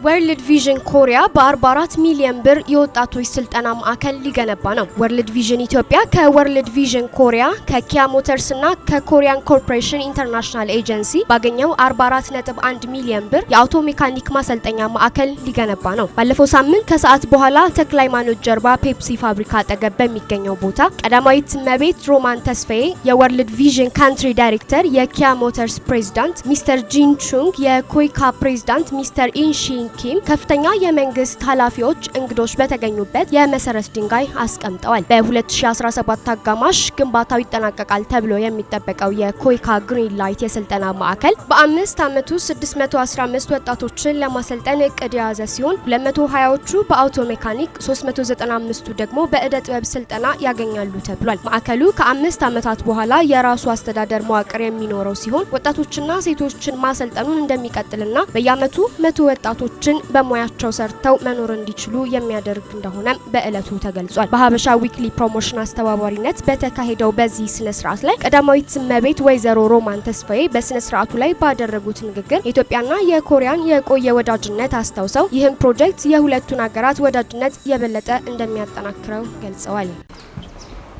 ወርልድ ቪዥን ኮሪያ በ44 ሚሊዮን ብር የወጣቶች ስልጠና ማዕከል ሊገነባ ነው። ወርልድ ቪዥን ኢትዮጵያ ከወርልድ ቪዥን ኮሪያ ከኪያ ሞተርስ እና ከኮሪያን ኮርፖሬሽን ኢንተርናሽናል ኤጀንሲ ባገኘው 44.1 ሚሊዮን ብር የአውቶ ሜካኒክ ማሰልጠኛ ማዕከል ሊገነባ ነው። ባለፈው ሳምንት ከሰዓት በኋላ ተክለ ሃይማኖት ጀርባ ፔፕሲ ፋብሪካ አጠገብ በሚገኘው ቦታ ቀዳማዊት እመቤት ሮማን ተስፋዬ፣ የወርልድ ቪዥን ካንትሪ ዳይሬክተር፣ የኪያ ሞተርስ ፕሬዝዳንት ሚስተር ጂን ቹንግ፣ የኮይካ ፕሬዝዳንት ሚስተር ኢንሺን ኪም ከፍተኛ የመንግስት ኃላፊዎች እንግዶች በተገኙበት የመሰረት ድንጋይ አስቀምጠዋል። በ2017 አጋማሽ ግንባታው ይጠናቀቃል ተብሎ የሚጠበቀው የኮይካ ግሪን ላይት የስልጠና ማዕከል በ5 ዓመት ውስጥ 615 ወጣቶችን ለማሰልጠን እቅድ የያዘ ሲሆን 220ዎቹ በአውቶ ሜካኒክ፣ 395ቱ ደግሞ በእደ ጥበብ ስልጠና ያገኛሉ ተብሏል። ማዕከሉ ከ5 ዓመታት በኋላ የራሱ አስተዳደር መዋቅር የሚኖረው ሲሆን ወጣቶችና ሴቶችን ማሰልጠኑን እንደሚቀጥልና በየዓመቱ 100 ወጣቶችን በሙያቸው ሰርተው መኖር እንዲችሉ የሚያደርግ እንደሆነ በእለቱ ተገልጿል። በሀበሻ ዊክሊ ፕሮሞሽን አስተባባሪነት በተካሄደው በዚህ ስነ ስርዓት ላይ ቀዳማዊት እመቤት ወይዘሮ ሮማን ተስፋዬ በስነ ስርዓቱ ላይ ባደረጉት ንግግር የኢትዮጵያና የኮሪያን የቆየ ወዳጅነት አስታውሰው ይህም ፕሮጀክት የሁለቱን ሀገራት ወዳጅነት የበለጠ እንደሚያጠናክረው ገልጸዋል።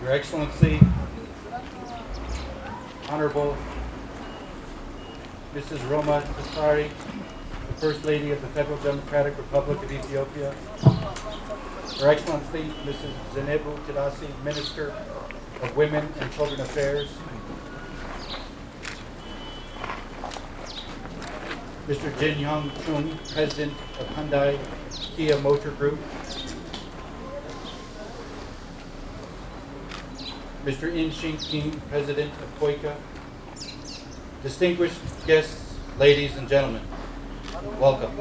Your Excellency, Honorable Mrs. Roma Tesfari, the First Lady of the Federal Democratic Republic of Ethiopia, Her Excellency Mrs. Zenebu Tedasi, Minister of Women and Children Affairs, Mr. Jin Young Chung, President of Hyundai Kia Motor Group, Mr. In-Shin Kim, President of Koika, distinguished guests, ladies and gentlemen, welcome.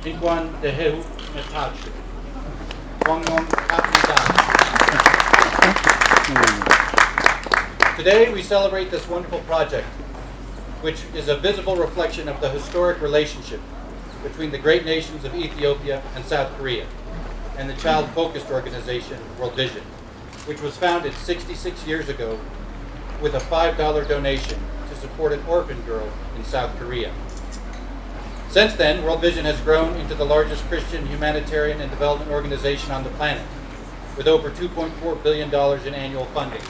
Inkwan Dehu Natach, Wangong Kapnidan. Today we celebrate this wonderful project, which is a visible reflection of the historic relationship between the great nations of Ethiopia and South Korea and the child-focused organization World Vision, which was founded 66 years ago with a $5 donation to support an orphan girl in South Korea. Since then, World Vision has grown into the largest Christian humanitarian and development organization on the planet, with over $2.4 billion in annual funding.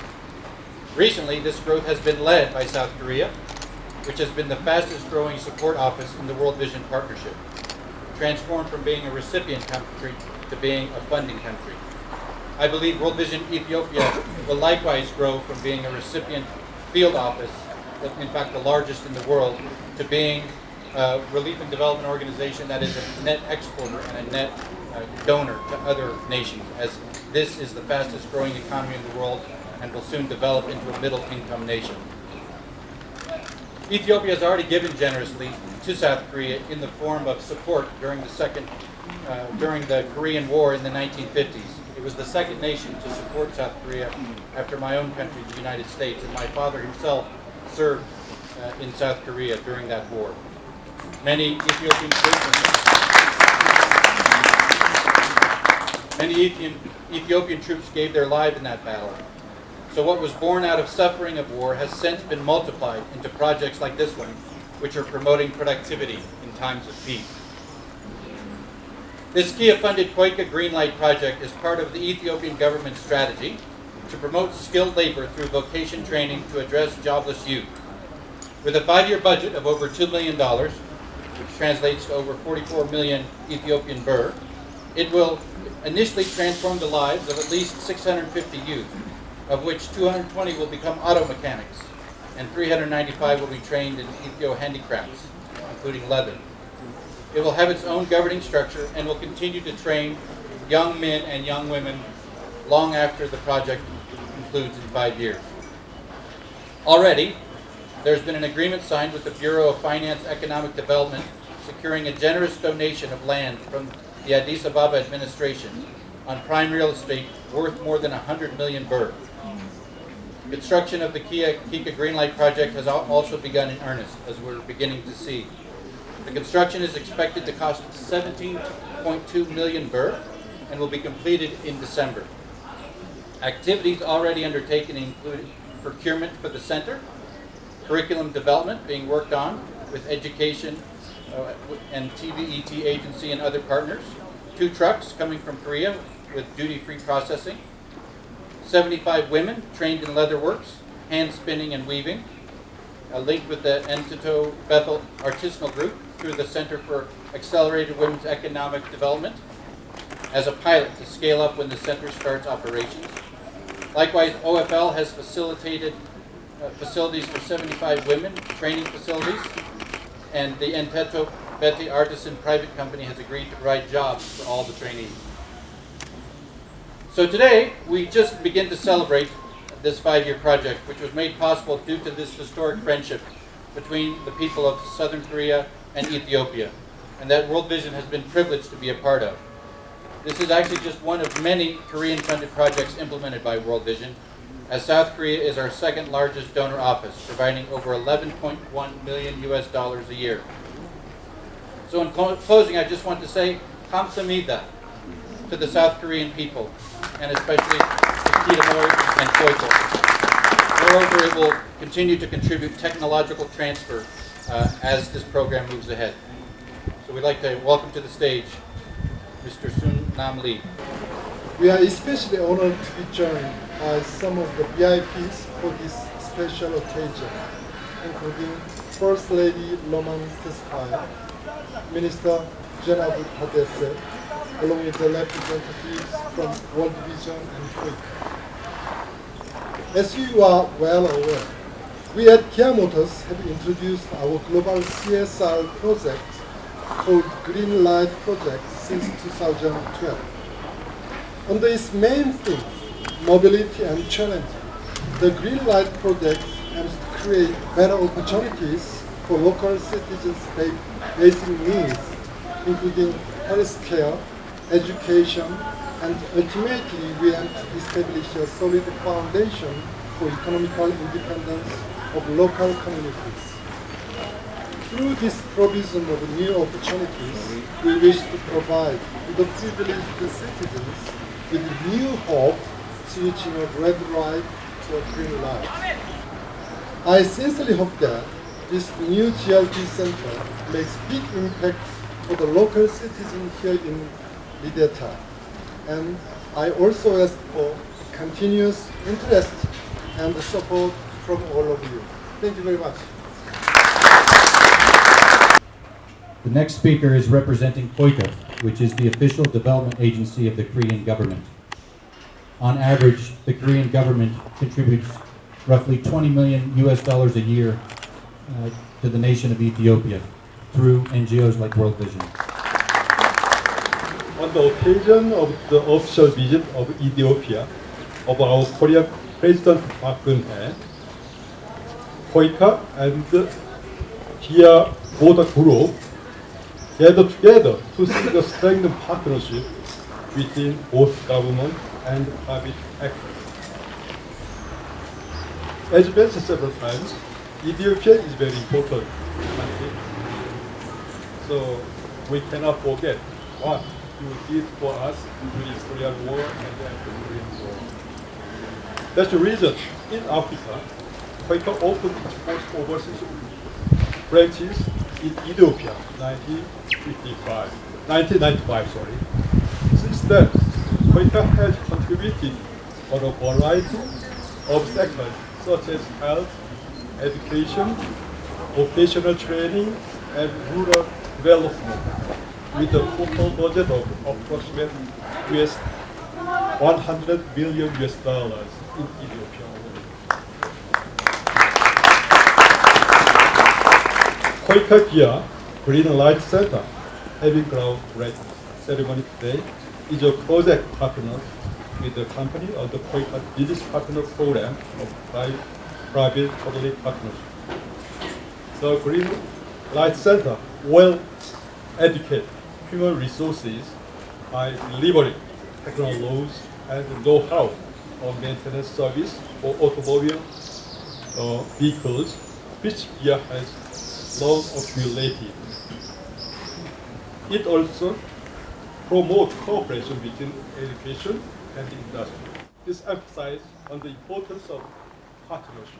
Recently, this growth has been led by South Korea, which has been the fastest growing support office in the World Vision Partnership, transformed from being a recipient country to being a funding country. I believe World Vision Ethiopia will likewise grow from being a recipient field office, in fact the largest in the world, to being a relief and development organization that is a net exporter and a net donor to other nations, as this is the fastest growing economy in the world and will soon develop into a middle income nation. Ethiopia has already given generously to South Korea in the form of support during the Korean War in the 1950s. It was the second nation to support South Korea after my own country, the United States, and my father himself served in South Korea during that war. Many Ethiopian troops gave their lives in that battle. So what was born out of suffering of war has since been multiplied into projects like this one, which are promoting productivity in times of peace. This Kia-funded Koika Greenlight project is part of the Ethiopian government's strategy to promote skilled labor through vocation training to address jobless youth. With a 5-year budget of over $2 million, which translates to over 44 million Ethiopian birr, it will initially transform the lives of at least 650 youth, of which 220 will become auto mechanics, and 395 will be trained in Ethio handicrafts, including leather. It will have its own governing structure and will continue to train young men and young women long after the project concludes in 5 years. Already, there's been an agreement signed with the Bureau of Finance Economic Development securing a generous donation of land from the Addis Ababa administration on prime real estate worth more than 100 million birr. Construction of the Kika Greenlight project has also begun in earnest, as we're beginning to see. The construction is expected to cost 17.2 million birr and will be completed in December. Activities already undertaken include procurement for the center, curriculum development being worked on with education and TVET agency and other partners. 2 trucks coming from Korea with duty-free processing. 75 women trained in leatherworks, hand spinning and weaving, linked with the Entito Bethel Artisanal Group through the Center for Accelerated Women's Economic Development as a pilot to scale up when the center starts operations. Likewise, OFL has facilitated facilities for 75 women, training facilities, and the Entito Bethel Artisan Private Company has agreed to provide jobs for all the trainees. So today, we just begin to celebrate this 5-year project, which was made possible due to this historic friendship between the people of Southern Korea and Ethiopia, and that World Vision has been privileged to be a part of. This is actually just one of many Korean-funded projects implemented by World Vision, as South Korea is our 2nd largest donor office, providing over $11.1 million a year. So in closing, I just want to say 감사합니다 to the South Korean people, and especially to Kitamoy and Koiko. Moreover, it will continue to contribute technological transfer as this program moves ahead. So we'd like to welcome to the stage Mr. Sun Nam Lee. We are especially honored to be joined by some of the VIPs for this special occasion, including First Lady Roman Teskaya, Minister Janab Hadese, along with the representatives from World Vision and Quick. As you are well aware, we at Kia Motors have introduced our global CSR project called Green Light Project since 2012. Under its main theme, mobility and challenge, the Green Light Project aims to create better opportunities for local citizens' basic needs, including healthcare, education, and ultimately we aim to establish a solid foundation for economical independence of local communities. Through this provision of new opportunities, we wish to provide to the privileged citizens with new hope, switching a red light to a green light. I sincerely hope that this new GLT center makes big impact for the local citizens here in Lideta. And I also ask for continuous interest and support from all of you. Thank you very much. The next speaker is representing KOICA, which is the official development agency of the Korean government. On average, the Korean government contributes roughly $20 million a year to the nation of Ethiopia through NGOs like World Vision. On the occasion of the official visit of Ethiopia of our Korean President Park Geun-hye, KOICA and Kia Motor Group gathered together to seek a strengthened partnership between both government and private actors. As mentioned several times, Ethiopia is very important country, so we cannot forget what you did for us during the Korean War and after the Korean War. That's the reason in Africa, KOICA opened its first overseas branches in Ethiopia, 1995. Since then, KOICA has contributed on a variety of sectors such as health, education, vocational training, and rural development, with a total budget of approximately $100 million in Ethiopia alone. KOICA Kia Green Light Center, having groundbreaking ceremony today, is a project partner with the company of the KOICA Business Partner Program of private-public partnership. The Green Light Center will educate human resources by delivering technical laws and know-how on maintenance service for automobile vehicles, which Kia has long accumulated. It also promotes cooperation between education and industry. This emphasizes on the importance of partnership.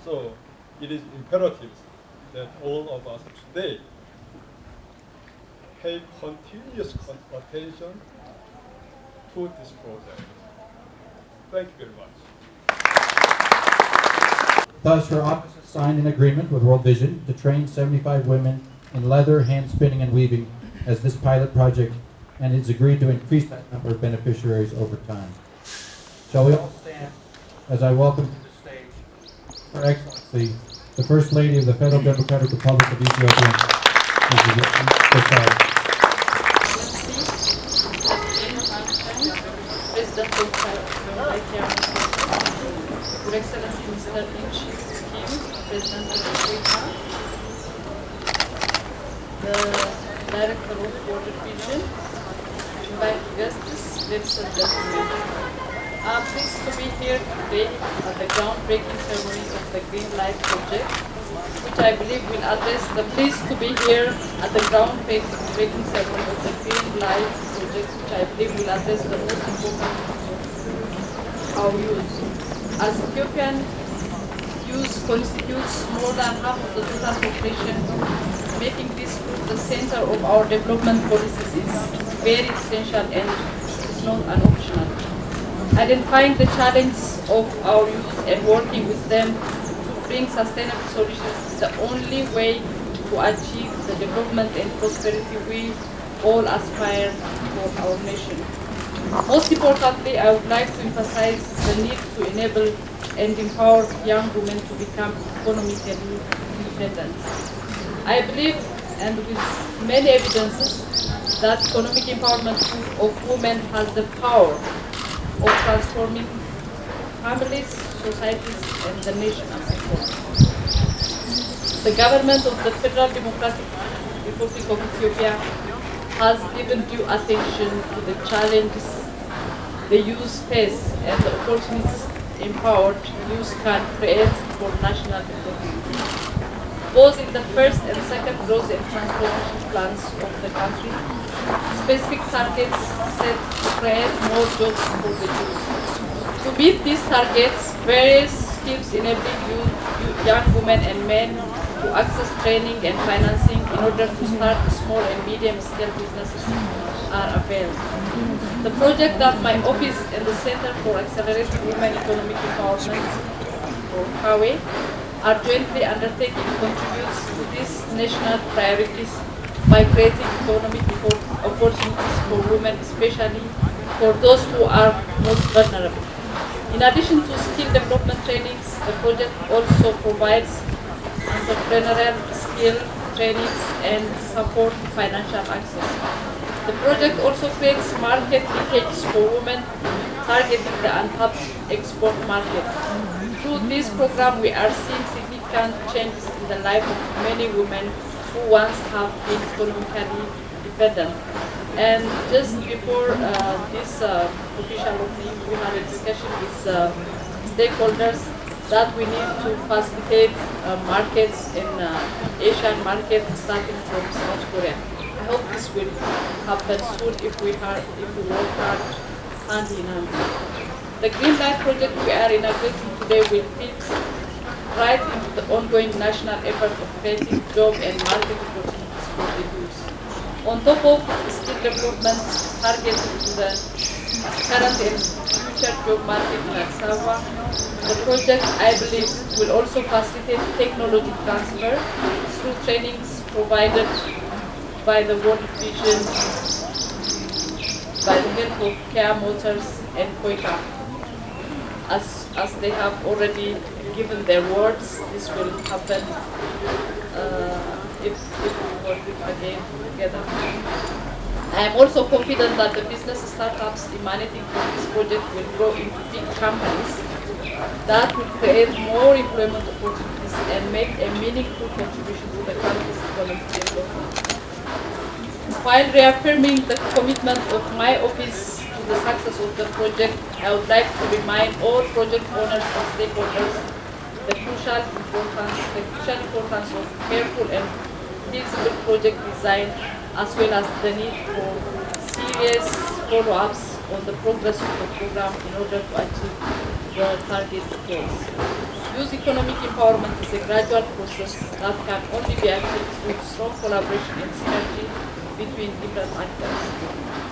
So it is imperative that all of us today pay continuous attention to this project. Thank you very much. Thus, your office has signed an agreement with World Vision to train 75 women in leather, hand spinning, and weaving as this pilot project, and it's agreed to increase that number of beneficiaries over time. Shall we all stand as I welcome to the stage Her Excellency, the First Lady of the Federal Democratic Republic of Ethiopia, Mrs. President of Slovakia, Your Excellency Mr. Kim, President of the Kuwait, the Director of World Vision, invited guests, ladies and gentlemen. I'm pleased to be here today at the groundbreaking ceremony of the Green Light Project, which I believe will address the pleased to be here at the groundbreaking ceremony of the Green Light Project, which I believe will address the most important our youth. As Ethiopian youth constitutes more than half of the total population, making this group the center of our development policies is very essential and is not an optional. Identifying the challenges of our youth and working with them to bring sustainable solutions is the only way to achieve the development and prosperity we all aspire for our nation. Most importantly, I would like to emphasize the need to enable and empower young women to become economically independent. I believe, and with many evidences, that economic empowerment of women has the power of transforming families, societies, and the nation as a whole. The government of the Federal Democratic Republic of Ethiopia has given due attention to the challenges the youth face and the opportunities empowered youth can create for national development. Both in the first and second growth and transformation plans of the country, specific targets set to create more jobs for the youth. To meet these targets, various schemes enabling young women and men to access training and financing in order to start small and medium-scale businesses are available. The project that my office and the Center for Accelerating Women Economic Empowerment, or CAWE, are jointly undertaking contributes to these national priorities by creating economic opportunities for women, especially for those who are most vulnerable. In addition to skill development trainings, the project also provides entrepreneurial skill trainings and support financial access. The project also creates market linkages for women targeting the untapped export market. Through this program, we are seeing significant changes in the life of many women who once have been economically dependent. And just before this official opening, we had a discussion with stakeholders that we need to facilitate markets in Asian market starting from South Korea. I hope this will happen soon if we work hard hand in hand. The Green Light project we are inaugurating today will fit right into the ongoing national effort of creating job and market opportunities for the youth. On top of skill development targeted to the current and future job market in Addis Ababa, the project, I believe, will also facilitate technology transfer through trainings provided by the World Vision by the help of Kia Motors and Koika. As they have already given their words, this will happen if we work again together. I am also confident that the business startups emanating from this project will grow into big companies that will create more employment opportunities and make a meaningful contribution to the country's economic development. While reaffirming the commitment of my office to the success of the project, I would like to remind all project owners and stakeholders the crucial importance of careful and feasible project design, as well as the need for serious follow-ups on the progress of the program in order to achieve the target goals. Youth economic empowerment is a gradual process that can only be achieved through strong collaboration and synergy between different actors.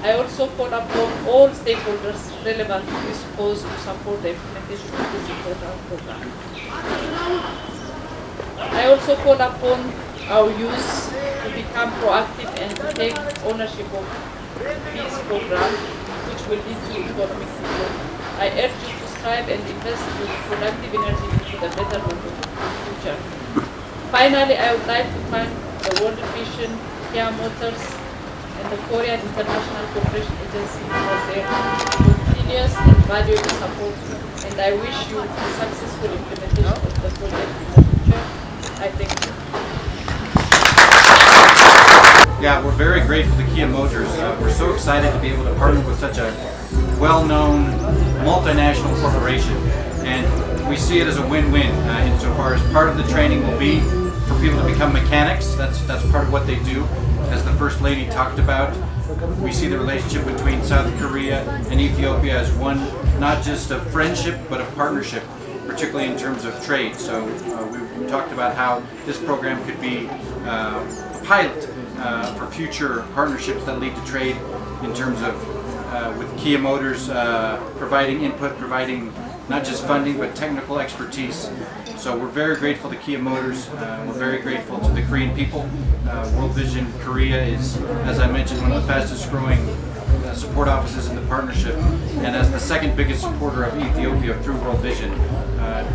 I also call upon all stakeholders relevant to this cause to support the implementation of this important program. I also call upon our youth to become proactive and to take ownership of this program, which will lead to economic development. I urge you to strive and invest your productive energy into the betterment of the future. Finally, I would like to thank the World Vision, Kia Motors, and the Korean International Cooperation Agency for their continuous and valuable support, and I wish you a successful implementation of the project in the future. I thank you. Yeah, we're very grateful to Kia Motors. We're so excited to be able to partner with such a well-known multinational corporation, and we see it as a win-win insofar as part of the training will be for people to become mechanics. That's part of what they do. As the First Lady talked about, we see the relationship between South Korea and Ethiopia as one, not just of friendship, but of partnership, particularly in terms of trade. So we talked about how this program could be a pilot for future partnerships that lead to trade in terms of with Kia Motors providing input, providing not just funding but technical expertise. So we're very grateful to Kia Motors. We're very grateful to the Korean people. World Vision Korea is, as I mentioned, one of the fastest growing support offices in the partnership, and as the second biggest supporter of Ethiopia through World Vision,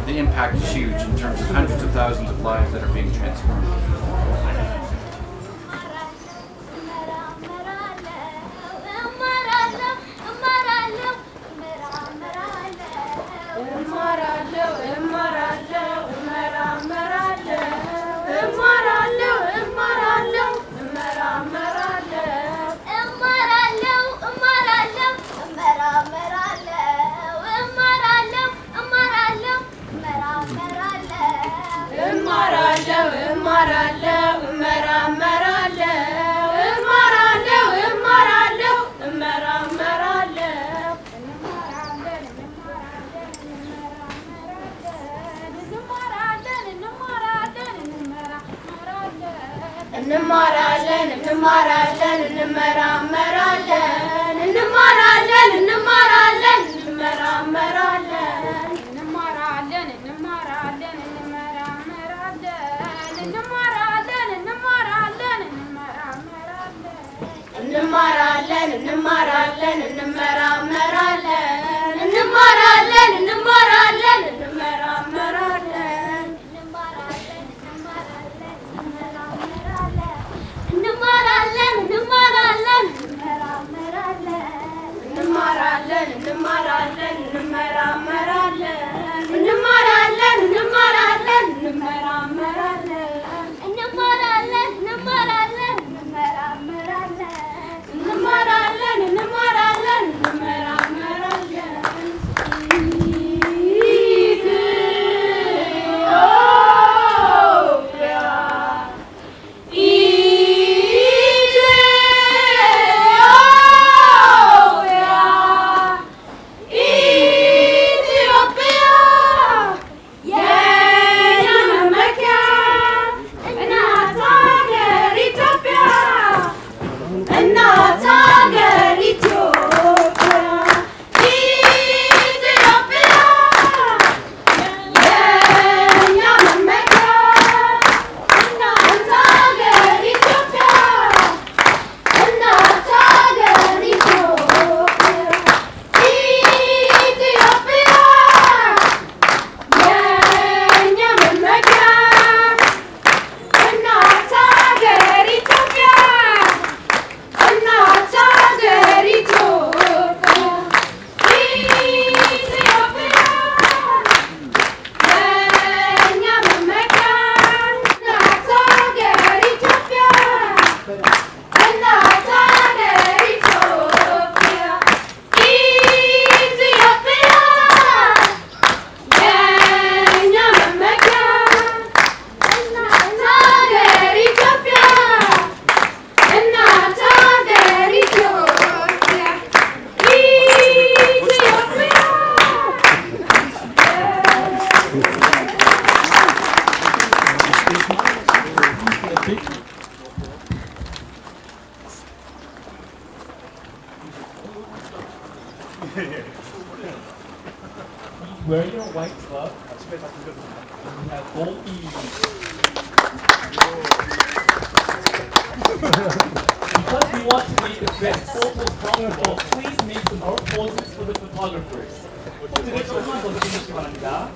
the impact is huge in terms of hundreds of thousands of lives that are being transformed. 과 집에 다 들렸습니다. 고기. Because we want to make the best photos possible, please make some more poses for the photographers. 포즈를 조금만 더 주시기 바랍니다.